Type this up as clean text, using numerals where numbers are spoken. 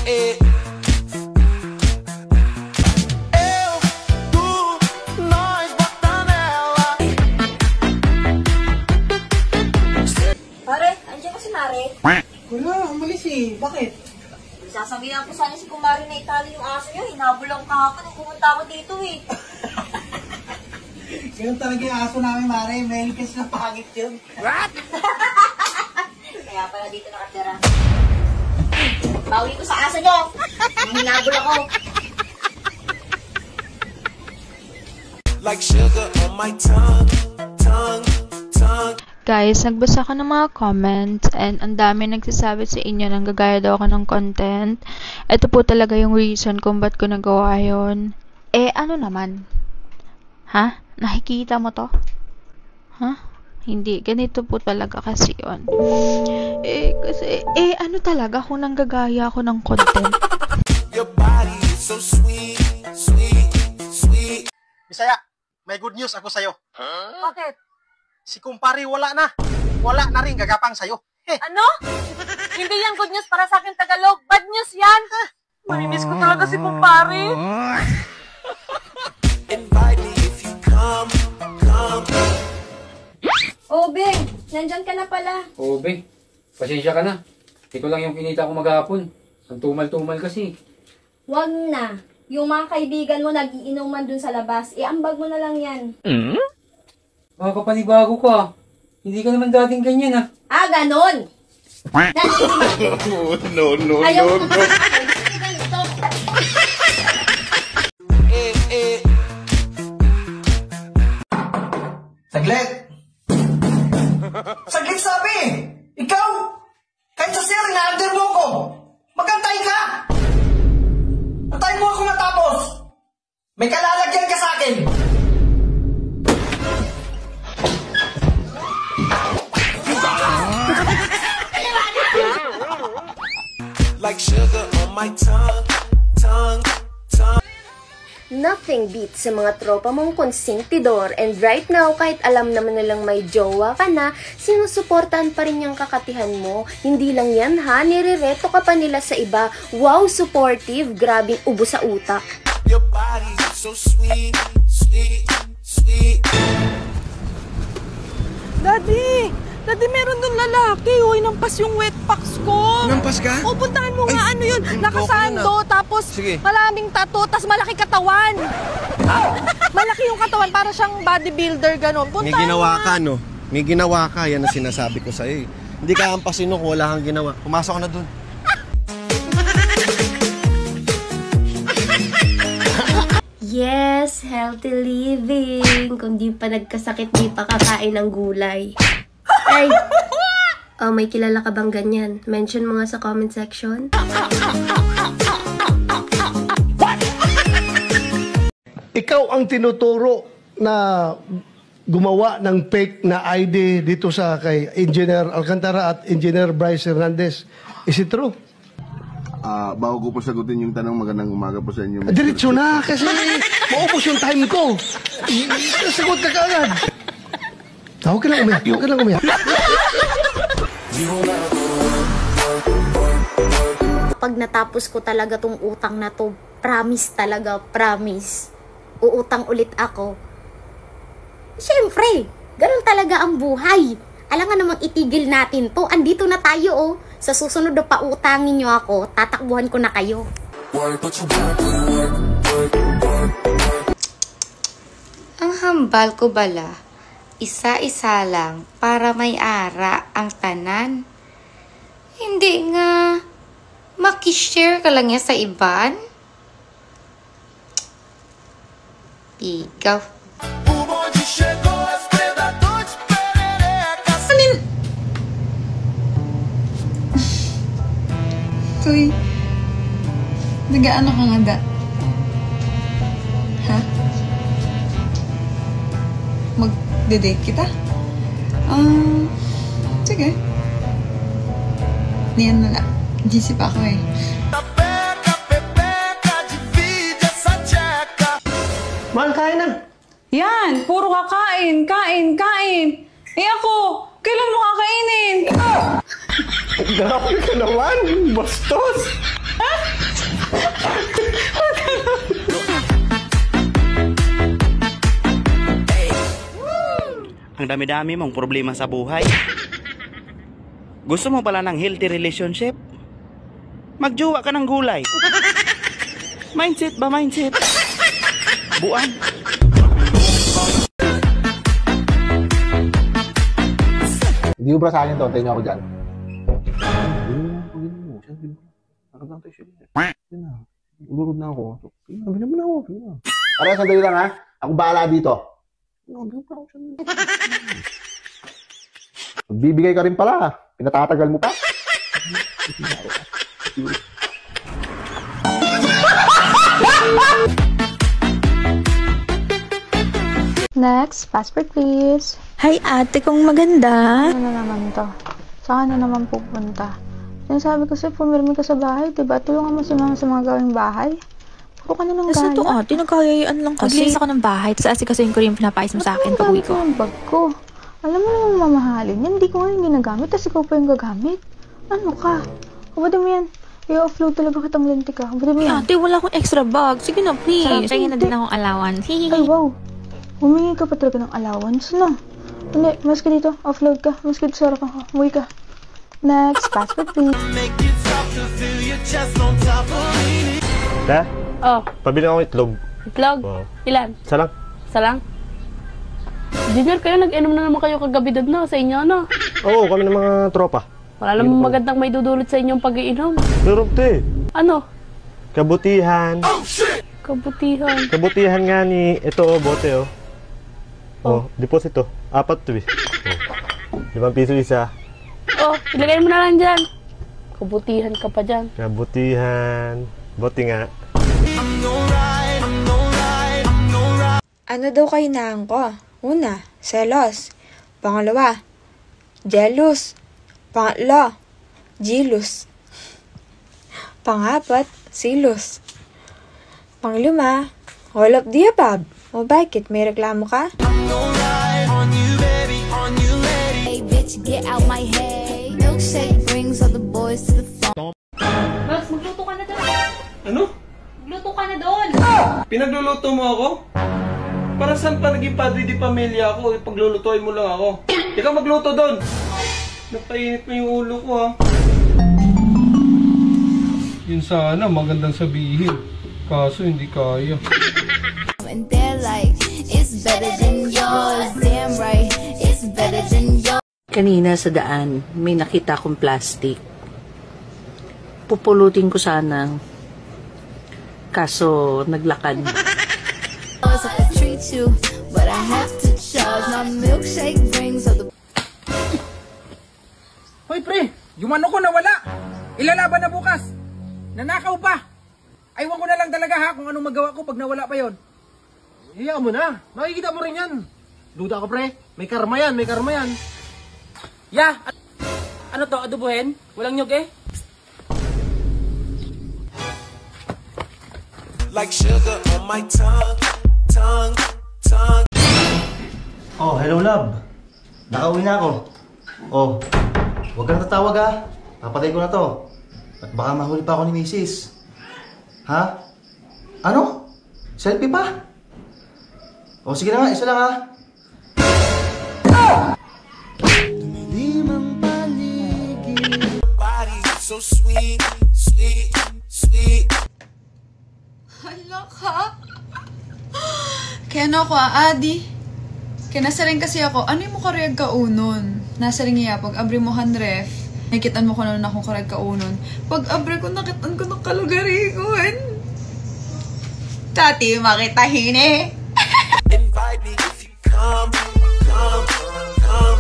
Pare, andiyan ka si Mare? Wala, umalis eh. Bakit? Sasabihan ko sana si Kumari na itali yung aso niya. Hinabol ako kahapon nung pumunta ako dito eh. Ganun talaga yung aso namin, Mare. May kasi na pangit yun. What? Kaya pala dito nakatira. Bawi ko sa aso niyo. Nang hinabol ako. Like sugar on my tongue. Guys, nagbasa ko ng mga comments and ang dami nagsasabi sa inyo nang gagaya daw ako ng content. Ito po talaga yung reason kung ba't ko nagawa yun. Ano naman? Ha? Nakikita mo to? Ha? Hindi. Ganito po talaga kasi yun. Ano talaga kung nanggagaya ako ng content? Your body is so sweet, sweet, sweet. Bisaya, may good news ako sa'yo. Bakit? Si kumpari wala na. Wala na rin gagapang sa'yo. Ano? Hindi yan good news para sa akin Tagalog. Bad news yan. Mamimiss ko talaga si Kumpari. Invite me if you come. Oh, Beng. Nandyan ka na pala. Oo, be. Pasensya ka na. Ito lang yung kinita ko maghapon. Ang tumal-tumal kasi. Wag na. Yung mga kaibigan mo nagiinuman dun sa labas, ambag mo na lang yan. Makakapanibago ka. Hindi ka naman dating ganyan, ah. Ganon! No. Ayaw mo. Saglit! Saglit sabi! Ikaw! Kahit sa sir, na-under mo ko! Magantay ka! Antay mo ako matapos! May kalalagyan ka sa akin! Like sugar on my tongue. Nothing beats sa mga tropa mong konsentidor, and right now, kahit alam naman nilang may jowa ka na, sinusuportahan pa rin yung kakatihan mo. Hindi lang yan ha, nirereto ka pa nila sa iba. Wow, supportive, grabing ubo sa utak. Your body is so sweet, sweet, sweet. Daddy, meron dun lalaki. Uy, nampas yung wet packs ko. Nampas ka? O, puntahan mo nga ano yun. Nakasando, tapos maraming tattoo, tapos malaki katawan. Malaki yung katawan, para siyang bodybuilder, gano'n. May ginawa ka, no? May ginawa ka, yan ang sinasabi ko sa'yo. Hindi ka ampasin kung wala kang ginawa. Pumasok ka na dun. Yes, healthy living. Kung di pa nagkasakit, di pa kakain ng gulay. Ay! Oh, may kilala ka bang ganyan? Mention mo nga sa comment section. Ikaw ang tinuturo na gumawa ng fake na ID dito sa kay Engineer Alcantara at Engineer Bryce Hernandez. Is it true? Bago ko po sagutin yung tanong, magandang umaga po sa inyo. Diretso na kasi maubos yung time ko. Sagot ka kaagad. Huwag ka lang umiyak. Huwag ka lang umiyak. Pag natapos ko talaga tong utang na to, promise talaga, promise. Uutang ulit ako. Siyempre, ganun talaga ang buhay. Alangan namang itigil natin to. Andito na tayo, oh. Sa susunod na pautangin nyo ako, tatakbuhan ko na kayo. Ang hambal ko bala, isa-isa lang para may ara ang tanan. Hindi nga, makishare ka lang yan sa iban. Ikaw. Tuy, nag-ano ka nga da? Ha? Mag-date kita? Sige. Niyan na lang. GC pa ako eh. Mahal, kain na. Yan! Puro kakain! Kain! Ako! Kailan mo kakainin? Grabe ka naman! Bastos! Ha? Ang dami-dami mong problema sa buhay. Gusto mo pala ng healthy relationship? Magjowa ka ng gulay. Mindset ba, mindset? Buwan. Hindi mo ba sa akin to? Tayo niyo ako dyan. Ulurod na ako. Binigyan mo na ako. Para sandali lang ha. Ako bahala dito. Bibigay ka rin pala. Pinatatagal mo pa. Next, passport please. Hi ate kong maganda. Ano na naman to? Saan na naman pupunta? Sinasabi ko sa'yo, pumirmi ka sa bahay, diba? Tulungan mo si mama sa mga gawing bahay. Puro ka na ng Kasi gala. ito ate, nagkayayaan lang kasi. Maglinis ako ng bahay, tapos asikasuhin ko rin yung pinapais mo sa akin pag uwi ko. Ang bag ko. Alam mo naman mamahalin yan, hindi ko nga yung ginagamit, tapos ikaw pa yung gagamit. Ano ka? Kabado mo yan. I-offload talaga kitang lintik ka. Kabado mo yan. Ate, wala akong extra bag. Sige na, please. Tingin na din akong allowance. Ay, wow. Humingi ka pa talaga ng allowance, no? Hindi, mas ka dito. Offload ka. Mas ka dito sa harapan ka. Umuwi ka. Next, passport please. Da? Oh, Pabili akong itlog. itlog? Oo. Ilan? Isa lang. Isa lang? Junior, kayo nag-inom na naman kayo kagabi doon, no? Sa inyo, no? Oo, kami ng mga tropa. Wala namang magandang may dudulot sa inyong pag-iinom. Meron to eh. Ano? Kabutihan. Kabutihan. Kabutihan nga ni, ito oh, bote oh. Oh, deposito. 4 to eh. Oh. 5 piso isa. Oh, ilagay mo na lang dyan. Kabutihan ka pa dyan. Kabutihan. Bote nga. Ano daw kahinaan ko? Una, selos. Pangalawa, jealous. Pangatlo, jealous. Pangapat, silos. Panglima, all of the above. O bakit? May reklamo ka? Hey bitch, get out my head. Milkshake brings all the boys to the phone. Max, magluto ka na doon. Ano? Magluto ka na doon. Pinagluluto mo ako? Para saan pa naging padre di pamilya ako? Paglulutuin mo lang ako. Ikaw magluto doon. Napainit mo yung ulo ko ha. Yun sana, magandang sabihin. Kaso hindi kaya. And they're like, it's better than yours. Damn right, it's better than yours. Kanina sa daan, may nakita akong plastic. Pupulutin ko sana. Kaso, naglakad. I treat you, but I have to charge. My milkshake brings all the... Hoy pre, yung ano ko nawala. Ilalaban na bukas. Nanakaw pa. Aywan ko na lang talaga ha kung anong magawa ko pag nawala pa yon. Hiyaan mo na. Makikita mo rin yan. Duda ka pre. May karma yan, may karma yan. Ya, ano to, adobohin? Walang nyog eh. Like sugar on my tongue, tongue, tongue. Oh, hello love. Nakauwi na ako. Oh, huwag ka na tatawag ha. Papatay ko na to. At baka mahuli pa ako ni Mrs. Ha? Ano? Selfie pa? O sige na nga, isa lang ha. Body so sweet, sweet, sweet. Hala ka? Kaya na ako Adi. Kaya nasa rin kasi ako, ano yung mo kareg ka unon? Nasa rin iya, pag abri mo han ref, nakikitan mo ko na akong kareg ka unon. Pag abri ko, nakitan ko ng kalugarigon. Tati, makitahin eh. Invite me if you come, come, come.